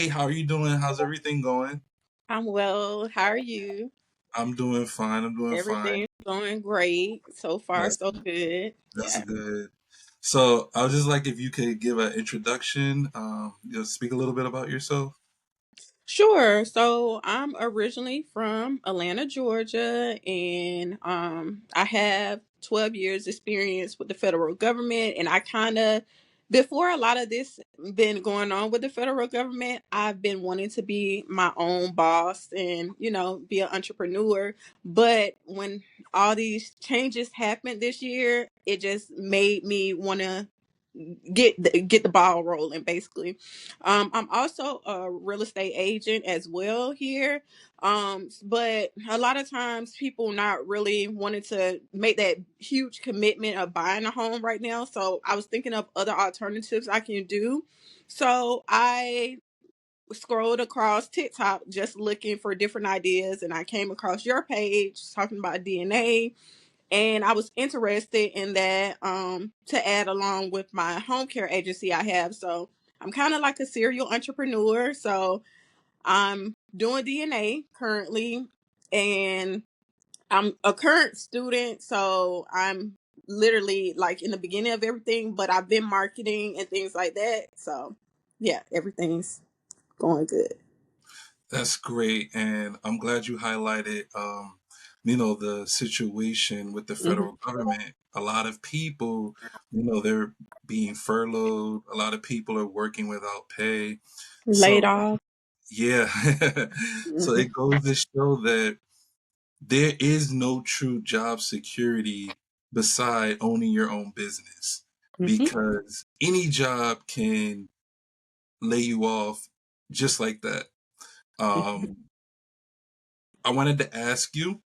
Hey, how are you doing? How's everything going? I'm well. How are you? I'm doing fine. I'm doing fine. Everything's going great. So far, That's so good. that's Yeah. good. So I was just like if you could give an introduction, speak a little bit about yourself. Sure. So I'm originally from Atlanta, Georgia, and I have 12 years experience with the federal government. And I kind of, before a lot of this been going on with the federal government, I've been wanting to be my own boss and be an entrepreneur. But when all these changes happened this year, it just made me want to get the ball rolling basically. I'm also a real estate agent as well here, but a lot of times people not really wanting to make that huge commitment of buying a home right now, so I was thinking of other alternatives I can do. So I scrolled across TikTok just looking for different ideas, and I came across your page talking about DNA, and I was interested in that to add along with my home care agency I have. So I'm kind of like a serial entrepreneur. So I'm doing DNA currently, and I'm a current student. So I'm literally like in the beginning of everything, but I've been marketing and things like that. So yeah, everything's going good. That's great, and I'm glad you highlighted, the situation with the Hmm. federal government. A lot of people, they're being furloughed. A lot of people are working without pay. Laid So off. yeah, so Hmm. it goes to show that there is no true job security beside owning your own business Hmm. because any job can lay you off just like that. Um, I wanted to ask you,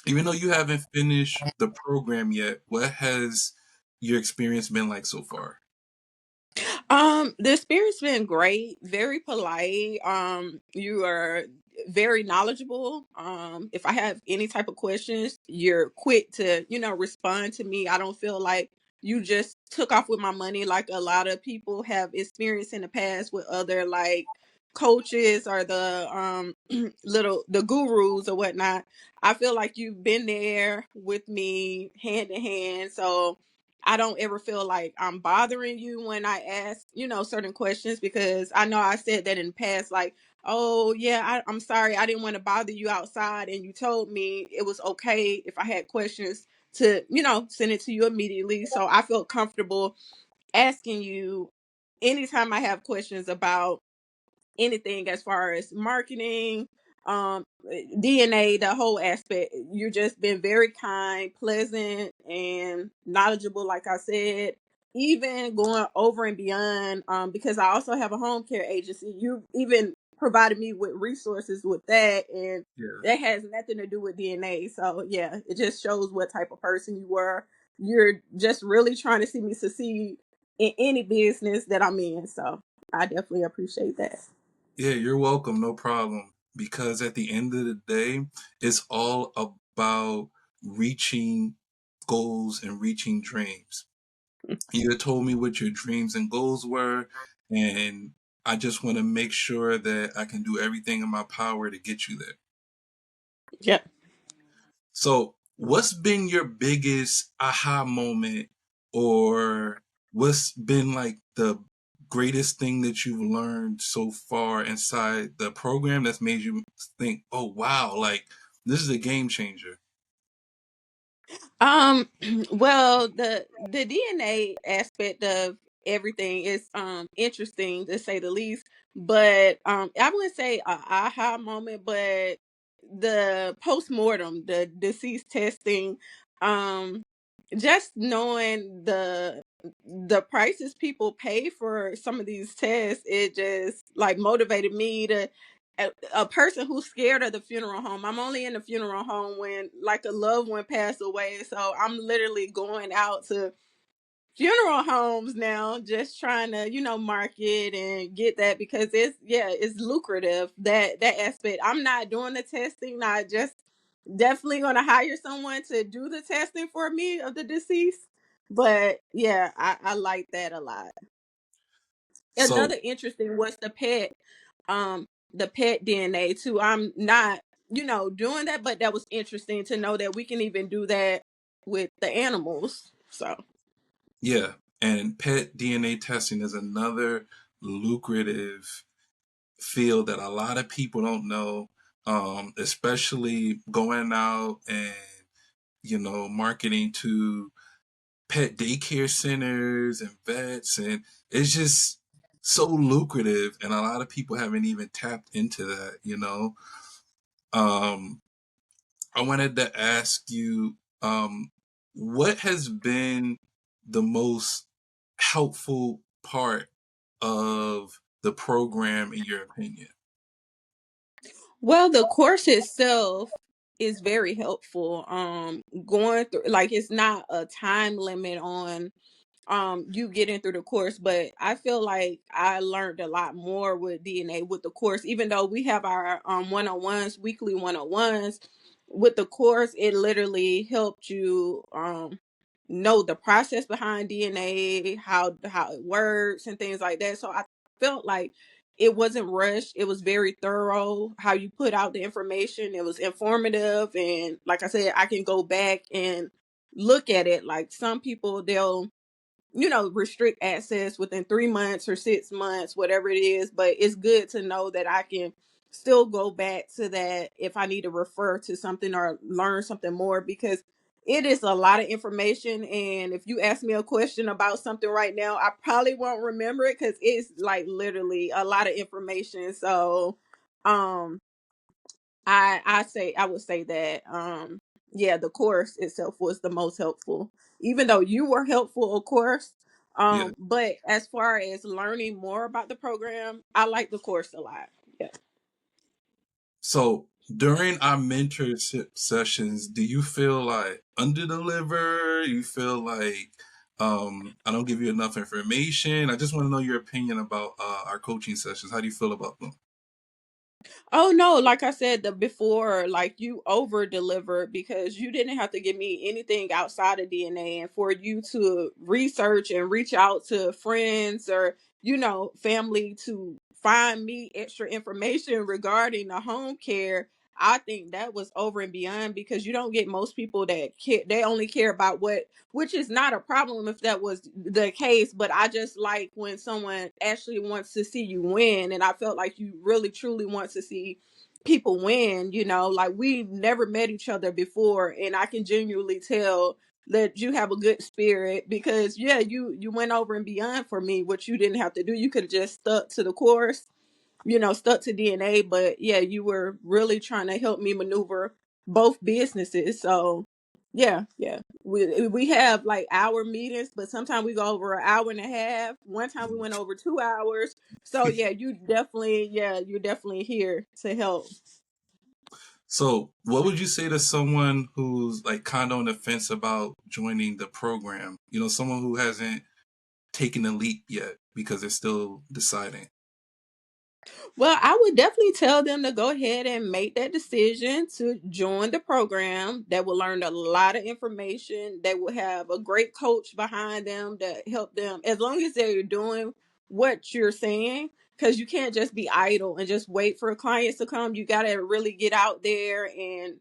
even though you haven't finished the program yet, what has your experience been like so far? The experience been great, very polite. You are very knowledgeable. If I have any type of questions, you're quick to, respond to me. I don't feel like you just took off with my money like a lot of people have experienced in the past with other like coaches or the the gurus or whatnot. I feel like you've been there with me hand in hand. So I don't ever feel like I'm bothering you when I ask, certain questions, because I know I said that in the past, like, oh, yeah, I'm sorry, I didn't want to bother you outside. And you told me it was okay if I had questions to, send it to you immediately. So I felt comfortable asking you anytime I have questions about anything as far as marketing, DNA, the whole aspect. You've just been very kind, pleasant, and knowledgeable, like I said, even going over and beyond, because I also have a home care agency. You even provided me with resources with that, and Yeah. that has nothing to do with DNA. So yeah, it just shows what type of person you were. You're just really trying to see me succeed in any business that I'm in. So I definitely appreciate that. Yeah, you're welcome, no problem. Because at the end of the day, it's all about reaching goals and reaching dreams. You had told me what your dreams and goals were, and I just want to make sure that I can do everything in my power to get you there. Yeah. So, what's been your biggest aha moment, or what's been like the greatest thing that you've learned so far inside the program that's made you think, oh, wow, like this is a game changer? Um, well, the DNA aspect of everything is interesting to say the least. But I wouldn't say a aha moment, but the post mortem, the deceased testing, um, just knowing the prices people pay for some of these tests, it just like motivated me to a person who's scared of the funeral home. I'm only in the funeral home when like a loved one passed away. So I'm literally going out to funeral homes now, just trying to, market and get that, because it's lucrative, that aspect. I'm not doing the testing. I just definitely gonna hire someone to do the testing for me of the deceased. But yeah, I like that a lot. So, Another interesting was the pet. the pet DNA too. I'm not, doing that, but that was interesting to know that we can even do that with the animals. So, Yeah, and pet DNA testing is another lucrative field that a lot of people don't know, especially going out and marketing to pet daycare centers and vets, and it's just so lucrative, and a lot of people haven't even tapped into that. Um, I wanted to ask you, what has been the most helpful part of the program in your opinion? well, the course itself is very helpful. Going through, like, it's not a time limit on you getting through the course, but I feel like I learned a lot more with DNA with the course. Even though we have our one-on-ones, weekly one-on-ones, with the course it literally helped you know the process behind DNA, how it works and things like that. So I felt like it wasn't rushed, it was very thorough how you put out the information. It was informative, and like I said, I can go back and look at it. Like, some people, they'll restrict access within 3 months or 6 months, whatever it is. But it's good to know that I can still go back to that if I need to refer to something or learn something more, because it is a lot of information. And if you ask me a question about something right now, I probably won't remember it because it's like literally a lot of information. So, um, I would say that yeah, the course itself was the most helpful. Even though you were helpful, of course. Yeah. But as far as learning more about the program, I like the course a lot. Yeah. So during our mentorship sessions, do you feel like under deliver? You feel like I don't give you enough information? I just want to know your opinion about our coaching sessions. How do you feel about them? Oh no, like I said the before, like, you over delivered because you didn't have to give me anything outside of DNA, and for you to research and reach out to friends or family to find me extra information regarding the home care. I think that was over and beyond, because you don't get most people that care, they only care about what, which is not a problem if that was the case. But I just like when someone actually wants to see you win, and I felt like you really truly want to see people win. Like, we've never met each other before, and I can genuinely tell that you have a good spirit, because yeah, you went over and beyond for me, which you didn't have to do. You could have just stuck to the course, stuck to DNA. But yeah, you were really trying to help me maneuver both businesses. So yeah, yeah. We have like hour meetings, but sometimes we go over an hour and a half. One time we went over 2 hours. So yeah, you're definitely here to help. So, what would you say to someone who's like kind of on the fence about joining the program? Someone who hasn't taken the leap yet because they're still deciding. Well, I would definitely tell them to go ahead and make that decision to join the program. They will learn a lot of information. They will have a great coach behind them to help them, as long as they're doing what you're saying. Because you can't just be idle and just wait for clients to come. You got to really get out there and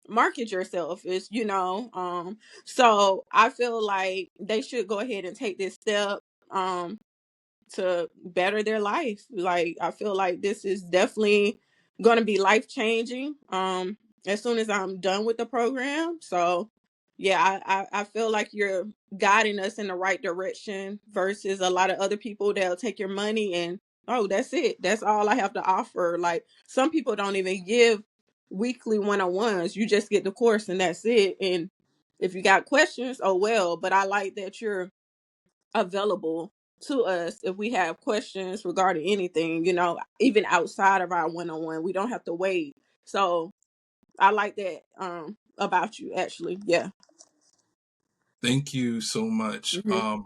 market yourself. So I feel like they should go ahead and take this step. To better their life. Like, I feel like this is definitely going to be life changing as soon as I'm done with the program. So yeah, I feel like you're guiding us in the right direction versus a lot of other people that'll take your money and, oh, that's it. That's all I have to offer. Like, some people don't even give weekly one-on-ones. You just get the course and that's it. And if you got questions, oh well. But I like that you're available to us if we have questions regarding anything, even outside of our one-on-one. We don't have to wait. So I like that about you, actually. Yeah. Thank you so much. Hmm.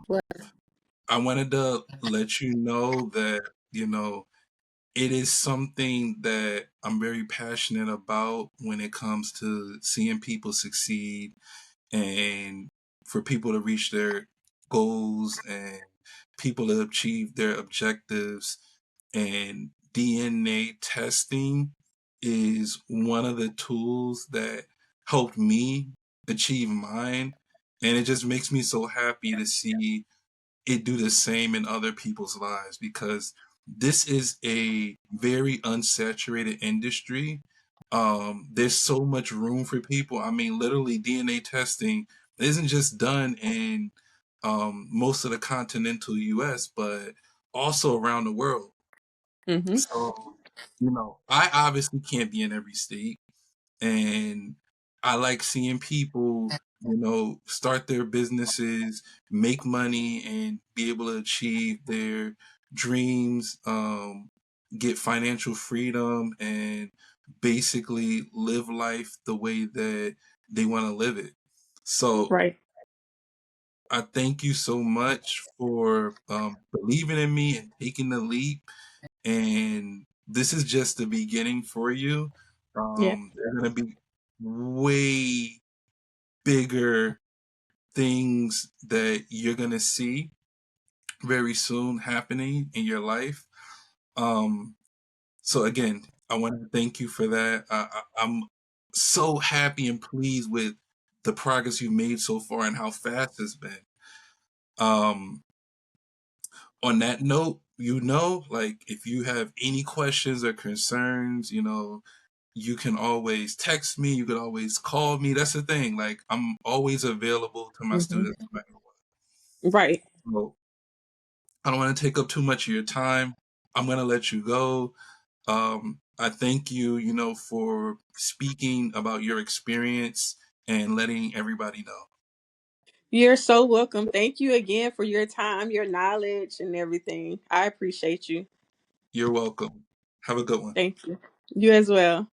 I wanted to let you know that, you know, it is something that I'm very passionate about when it comes to seeing people succeed and for people to reach their goals and people to achieve their objectives. And DNA testing is one of the tools that helped me achieve mine. And it just makes me so happy to see it do the same in other people's lives because this is a very unsaturated industry. There's so much room for people. I mean, literally, DNA testing isn't just done in most of the continental US, but also around the world. Hmm. So, I obviously can't be in every state, and I like seeing people, start their businesses, make money, and be able to achieve their dreams, get financial freedom, and basically live life the way that they want to live it. So Right. I thank you so much for believing in me and taking the leap. And this is just the beginning for you. Yeah. There are going to be way bigger things that you're going to see very soon happening in your life. Um, so, again, I want to thank you for that. I'm so happy and pleased with the progress you've made so far and how fast it's been. Um, on that note, like if you have any questions or concerns, you can always text me, you can always call me. That's the thing. Like I'm always available to my Hmm. students no matter what. Right. So I don't want to take up too much of your time. I'm gonna let you go. I thank you, for speaking about your experience and letting everybody know. You're so welcome. Thank you again for your time, your knowledge, and everything. I appreciate you. You're welcome. Have a good one. Thank you. You as well.